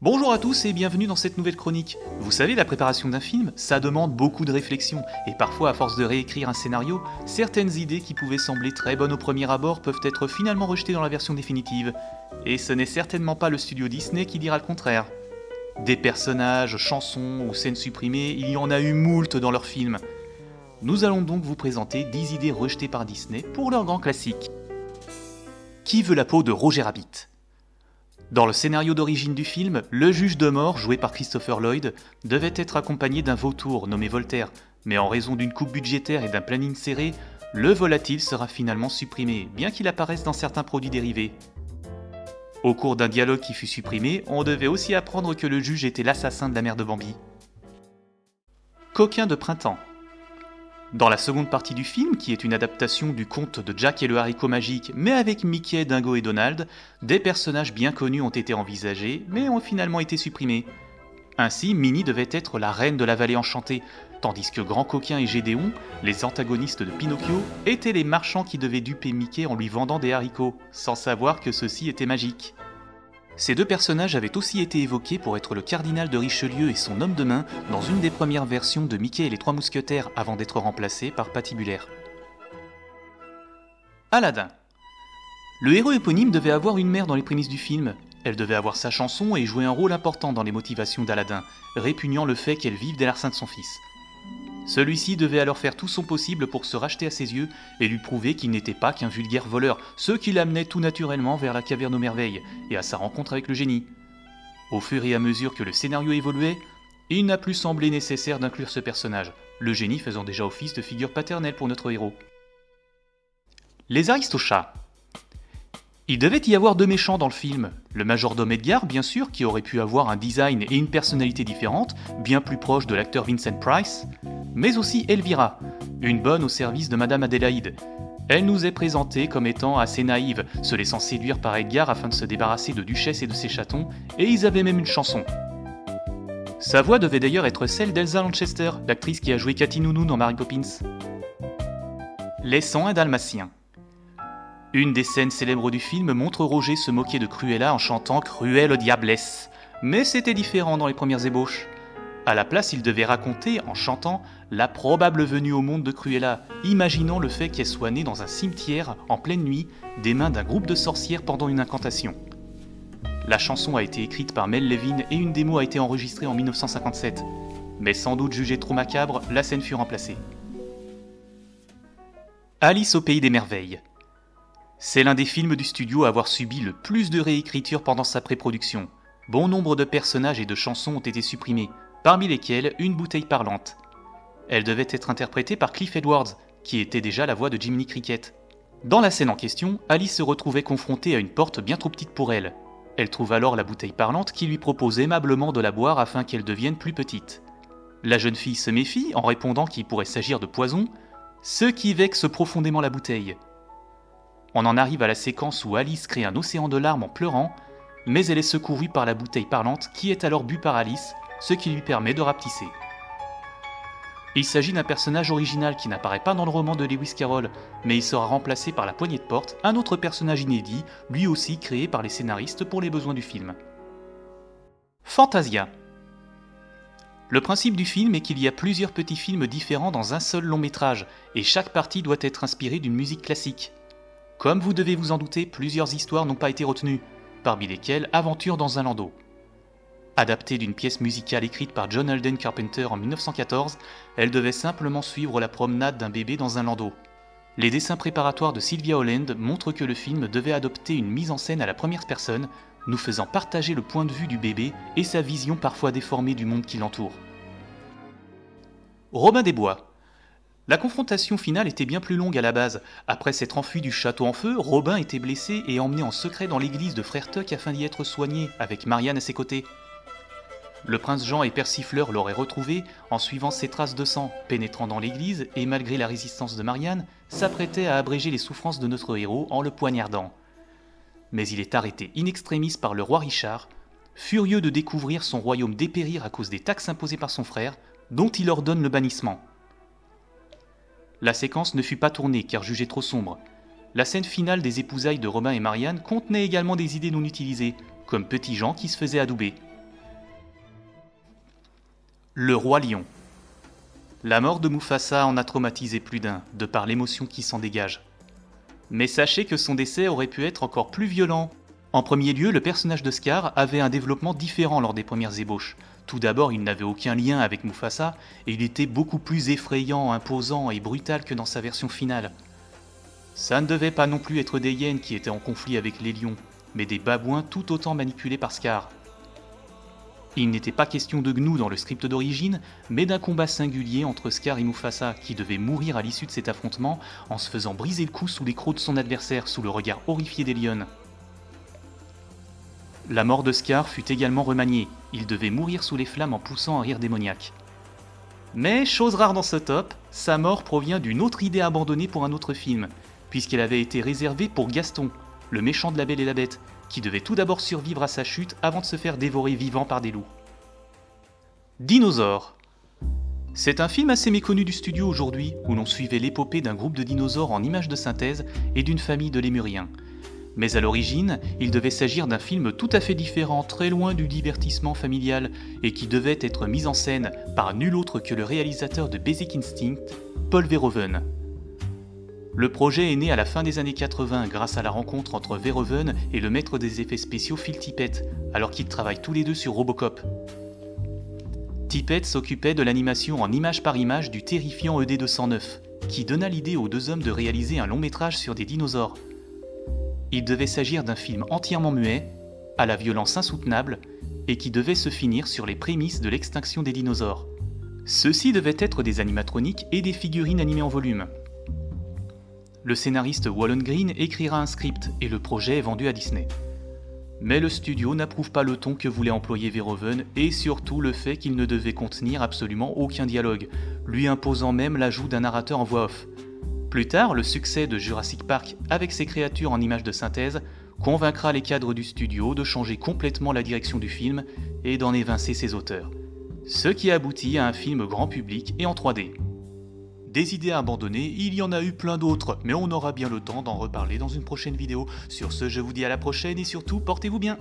Bonjour à tous et bienvenue dans cette nouvelle chronique. Vous savez, la préparation d'un film, ça demande beaucoup de réflexion, et parfois à force de réécrire un scénario, certaines idées qui pouvaient sembler très bonnes au premier abord peuvent être finalement rejetées dans la version définitive. Et ce n'est certainement pas le studio Disney qui dira le contraire. Des personnages, chansons ou scènes supprimées, il y en a eu moult dans leurs films. Nous allons donc vous présenter 10 idées rejetées par Disney pour leur grand classique. Qui veut la peau de Roger Rabbit ? Dans le scénario d'origine du film, le juge de mort, joué par Christopher Lloyd, devait être accompagné d'un vautour nommé Voltaire, mais en raison d'une coupe budgétaire et d'un planning serré, le volatile sera finalement supprimé, bien qu'il apparaisse dans certains produits dérivés. Au cours d'un dialogue qui fut supprimé, on devait aussi apprendre que le juge était l'assassin de la mère de Bambi. Coquin de printemps. Dans la seconde partie du film, qui est une adaptation du conte de Jack et le haricot magique, mais avec Mickey, Dingo et Donald, des personnages bien connus ont été envisagés, mais ont finalement été supprimés. Ainsi, Minnie devait être la reine de la vallée enchantée, tandis que Grand Coquin et Gédéon, les antagonistes de Pinocchio, étaient les marchands qui devaient duper Mickey en lui vendant des haricots, sans savoir que ceux-ci étaient magiques. Ces deux personnages avaient aussi été évoqués pour être le cardinal de Richelieu et son homme de main dans une des premières versions de Mickey et les Trois Mousquetaires avant d'être remplacés par Patibulaire. Aladdin. Le héros éponyme devait avoir une mère dans les prémices du film. Elle devait avoir sa chanson et jouer un rôle important dans les motivations d'Aladin, répugnant le fait qu'elle vive des larcins de son fils. Celui-ci devait alors faire tout son possible pour se racheter à ses yeux et lui prouver qu'il n'était pas qu'un vulgaire voleur, ce qui l'amenait tout naturellement vers la caverne aux merveilles et à sa rencontre avec le génie. Au fur et à mesure que le scénario évoluait, il n'a plus semblé nécessaire d'inclure ce personnage, le génie faisant déjà office de figure paternelle pour notre héros. Les Aristochats. Il devait y avoir deux méchants dans le film, le majordome Edgar bien sûr, qui aurait pu avoir un design et une personnalité différentes, bien plus proche de l'acteur Vincent Price, mais aussi Elvira, une bonne au service de Madame Adélaïde. Elle nous est présentée comme étant assez naïve, se laissant séduire par Edgar afin de se débarrasser de Duchesse et de ses chatons, et ils avaient même une chanson. Sa voix devait d'ailleurs être celle d'Elsa Lanchester, l'actrice qui a joué Cathy Nounou dans Mary Poppins. Laissons un dalmatien. Une des scènes célèbres du film montre Roger se moquer de Cruella en chantant « Cruelle diablesse », mais c'était différent dans les premières ébauches. À la place, il devait raconter, en chantant, la probable venue au monde de Cruella, imaginant le fait qu'elle soit née dans un cimetière, en pleine nuit, des mains d'un groupe de sorcières pendant une incantation. La chanson a été écrite par Mel Levin et une démo a été enregistrée en 1957. Mais sans doute jugée trop macabre, la scène fut remplacée. Alice au pays des merveilles. C'est l'un des films du studio à avoir subi le plus de réécriture pendant sa pré-production. Bon nombre de personnages et de chansons ont été supprimés, parmi lesquels une bouteille parlante. Elle devait être interprétée par Cliff Edwards, qui était déjà la voix de Jiminy Cricket. Dans la scène en question, Alice se retrouvait confrontée à une porte bien trop petite pour elle. Elle trouve alors la bouteille parlante qui lui propose aimablement de la boire afin qu'elle devienne plus petite. La jeune fille se méfie en répondant qu'il pourrait s'agir de poison, ce qui vexe profondément la bouteille. On en arrive à la séquence où Alice crée un océan de larmes en pleurant, mais elle est secourue par la bouteille parlante qui est alors bue par Alice, ce qui lui permet de rapetisser. Il s'agit d'un personnage original qui n'apparaît pas dans le roman de Lewis Carroll, mais il sera remplacé par la poignée de porte, un autre personnage inédit, lui aussi créé par les scénaristes pour les besoins du film. Fantasia. Le principe du film est qu'il y a plusieurs petits films différents dans un seul long métrage, et chaque partie doit être inspirée d'une musique classique. Comme vous devez vous en douter, plusieurs histoires n'ont pas été retenues, parmi lesquelles Aventure dans un landau. Adaptée d'une pièce musicale écrite par John Alden Carpenter en 1914, elle devait simplement suivre la promenade d'un bébé dans un landau. Les dessins préparatoires de Sylvia Holland montrent que le film devait adopter une mise en scène à la première personne, nous faisant partager le point de vue du bébé et sa vision parfois déformée du monde qui l'entoure. Robin des Bois. La confrontation finale était bien plus longue à la base. Après s'être enfui du château en feu, Robin était blessé et emmené en secret dans l'église de Frère Tuck afin d'y être soigné, avec Marianne à ses côtés. Le prince Jean et Persifleur l'auraient retrouvé en suivant ses traces de sang, pénétrant dans l'église et malgré la résistance de Marianne, s'apprêtait à abréger les souffrances de notre héros en le poignardant. Mais il est arrêté in extremis par le roi Richard, furieux de découvrir son royaume dépérir à cause des taxes imposées par son frère, dont il ordonne le bannissement. La séquence ne fut pas tournée car jugée trop sombre. La scène finale des épousailles de Robin et Marianne contenait également des idées non utilisées, comme Petit Jean qui se faisait adouber. Le roi lion. La mort de Mufasa en a traumatisé plus d'un, de par l'émotion qui s'en dégage. Mais sachez que son décès aurait pu être encore plus violent. En premier lieu, le personnage de Scar avait un développement différent lors des premières ébauches. Tout d'abord, il n'avait aucun lien avec Mufasa, et il était beaucoup plus effrayant, imposant et brutal que dans sa version finale. Ça ne devait pas non plus être des hyènes qui étaient en conflit avec les lions, mais des babouins tout autant manipulés par Scar. Il n'était pas question de gnous dans le script d'origine, mais d'un combat singulier entre Scar et Mufasa qui devait mourir à l'issue de cet affrontement en se faisant briser le cou sous les crocs de son adversaire sous le regard horrifié des lionnes. La mort de Scar fut également remaniée, il devait mourir sous les flammes en poussant un rire démoniaque. Mais, chose rare dans ce top, sa mort provient d'une autre idée abandonnée pour un autre film, puisqu'elle avait été réservée pour Gaston, le méchant de La Belle et la Bête, qui devait tout d'abord survivre à sa chute avant de se faire dévorer vivant par des loups. Dinosaures. C'est un film assez méconnu du studio aujourd'hui, où l'on suivait l'épopée d'un groupe de dinosaures en images de synthèse et d'une famille de lémuriens. Mais à l'origine, il devait s'agir d'un film tout à fait différent, très loin du divertissement familial, et qui devait être mis en scène par nul autre que le réalisateur de Basic Instinct, Paul Verhoeven. Le projet est né à la fin des années 80 grâce à la rencontre entre Verhoeven et le maître des effets spéciaux Phil Tippett, alors qu'ils travaillent tous les deux sur Robocop. Tippett s'occupait de l'animation en image par image du terrifiant ED-209, qui donna l'idée aux deux hommes de réaliser un long métrage sur des dinosaures. Il devait s'agir d'un film entièrement muet, à la violence insoutenable, et qui devait se finir sur les prémices de l'extinction des dinosaures. Ceux-ci devaient être des animatroniques et des figurines animées en volume. Le scénariste Waylon Green écrira un script et le projet est vendu à Disney. Mais le studio n'approuve pas le ton que voulait employer Verhoeven et surtout le fait qu'il ne devait contenir absolument aucun dialogue, lui imposant même l'ajout d'un narrateur en voix off. Plus tard, le succès de Jurassic Park avec ses créatures en images de synthèse convaincra les cadres du studio de changer complètement la direction du film et d'en évincer ses auteurs. Ce qui aboutit à un film grand public et en 3D. Des idées abandonnées, il y en a eu plein d'autres, mais on aura bien le temps d'en reparler dans une prochaine vidéo. Sur ce, je vous dis à la prochaine et surtout, portez-vous bien!